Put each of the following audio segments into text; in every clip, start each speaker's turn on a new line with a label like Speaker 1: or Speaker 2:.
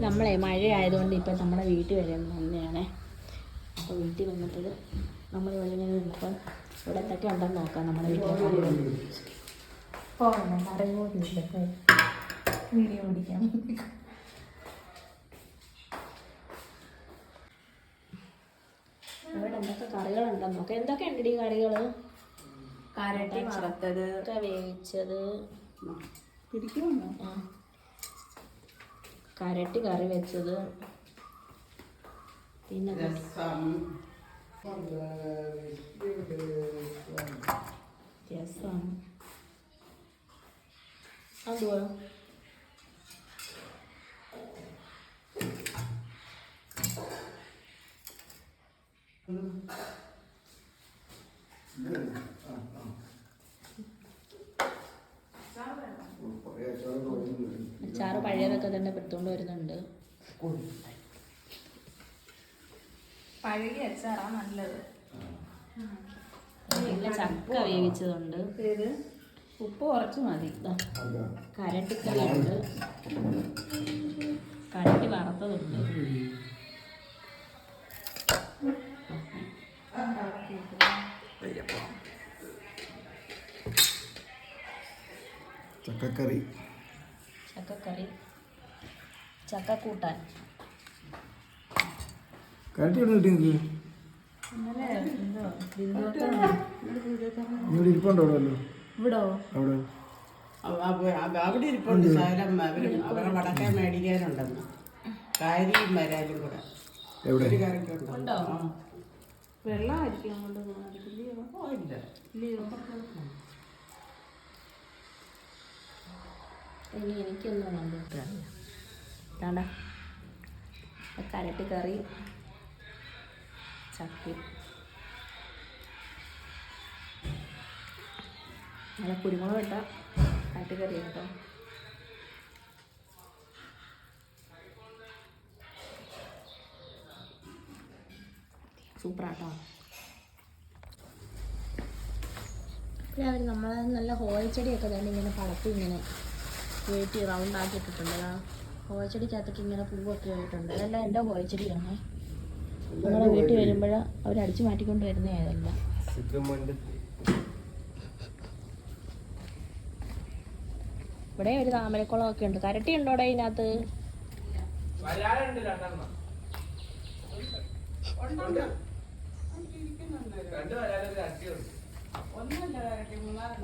Speaker 1: നമ്മളെ മഴയായതുകൊണ്ട് ഇപ്പം നമ്മുടെ വീട്ടിൽ വരെ വന്നതാണേ. അപ്പോൾ വീട്ടിൽ വന്നപ്പോൾ നമ്മൾ ഇവിടെ ഇങ്ങനെ നിന്നപ്പോൾ ഇവിടെ എന്തൊക്കെ ഉണ്ടെന്ന് നോക്കാം നമ്മുടെ വീട്ടിലെ കറികൾ. പോകണം കറിയോടില്ല വീഡിയോ പിടിക്കാം. ഇവിടെ എന്തൊക്കെ കറികളുണ്ടെന്ന് നോക്കാം. എന്തൊക്കെ ഉണ്ട് ഈ കറികൾ?
Speaker 2: കാരട്ടി വറുത്തത്,
Speaker 1: വേവിച്ചത്,
Speaker 2: പിടിക്കുമോ?
Speaker 1: കരട്ടി കറി വെച്ചത്, പിന്നെ രസം, അതുപോലെ അച്ചാറ് പഴയതൊക്കെ തന്നെ എടുത്തുകൊണ്ട് വരുന്നുണ്ട്.
Speaker 2: പഴകിയ അച്ചാറാ നല്ലത്.
Speaker 1: പിന്നെ ചക്ക വേവിച്ചതുണ്ട്,
Speaker 2: ഉപ്പ് കുറച്ച് മതി.
Speaker 1: കരട്ടിക്കറിയുണ്ട്, കരട്ടി വറുത്തതുണ്ട്,
Speaker 3: ചക്കക്കറി,
Speaker 1: ചക്കക്കറി, ചക്കക്കൂട്ടാൻ.
Speaker 3: കരട്ടി എവിടെ കിട്ടി നിങ്ങൾക്ക്? ഇവിടെ ഇരിപ്പുണ്ടോ? അവിടെ
Speaker 1: ഇവിടോ?
Speaker 3: അവിടെ
Speaker 4: അവിടെ ഇരിപ്പുണ്ട്. ശകലം അവരെ വടക്കേ മേടിക്കാനുണ്ടെന്ന് കാരിയും വരാലും കൂടെ
Speaker 3: എവിടെ?
Speaker 4: ഒരു കറിക്കുണ്ടോ?
Speaker 2: വെള്ളമായിരിക്കും
Speaker 4: ഇല്ല.
Speaker 1: ഇനി എനിക്കൊന്നും കണ്ടിട്ടില്ല. വേണ്ട, കരട്ടി കറി, ചക്കി, നല്ല കുരുമുളക് ഇട്ട കരട്ടി കറി കേട്ടോ. സൂപ്പറാട്ടോ. പിന്നെ അവർ നമ്മളെ നല്ല ഹോയച്ചെടിയൊക്കെ തന്നെ ഇങ്ങനെ പടത്തി ഇങ്ങനെ കയറ്റി റൗണ്ട് ആക്കിയിട്ടിട്ടുണ്ട്. ഹോയച്ചെടിക്കകത്തേക്ക് ഇങ്ങനെ പൂവൊക്കെ ആയിട്ടുണ്ട്. അതെല്ലാം എൻ്റെ ഹോയച്ചെടിയാണ്. നിങ്ങളുടെ വീട്ടിൽ വരുമ്പോൾ അവർ അടിച്ചു മാറ്റിക്കൊണ്ട് വരുന്നേ അതെല്ലാം. ഇവിടെ ഒരു താമരക്കുളമൊക്കെ ഉണ്ട്. കരട്ടി ഉണ്ടോടെ ഇതിനകത്ത്?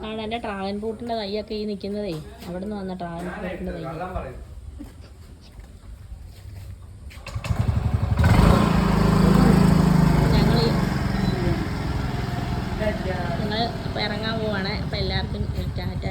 Speaker 1: ആണ് എൻ്റെ ഡ്രാഗൺ ഫ്രൂട്ടിൻ്റെ തൈയൊക്കെ ഈ നിൽക്കുന്നതേ. അവിടെ നിന്ന് വന്ന ഡ്രാഗൺ ഫ്രൂട്ടിൻ്റെ തൈ. ഞങ്ങൾ ഇപ്പോൾ ഇറങ്ങാൻ പോവാണ്. അപ്പോൾ എല്ലാവർക്കും ടാറ്റ.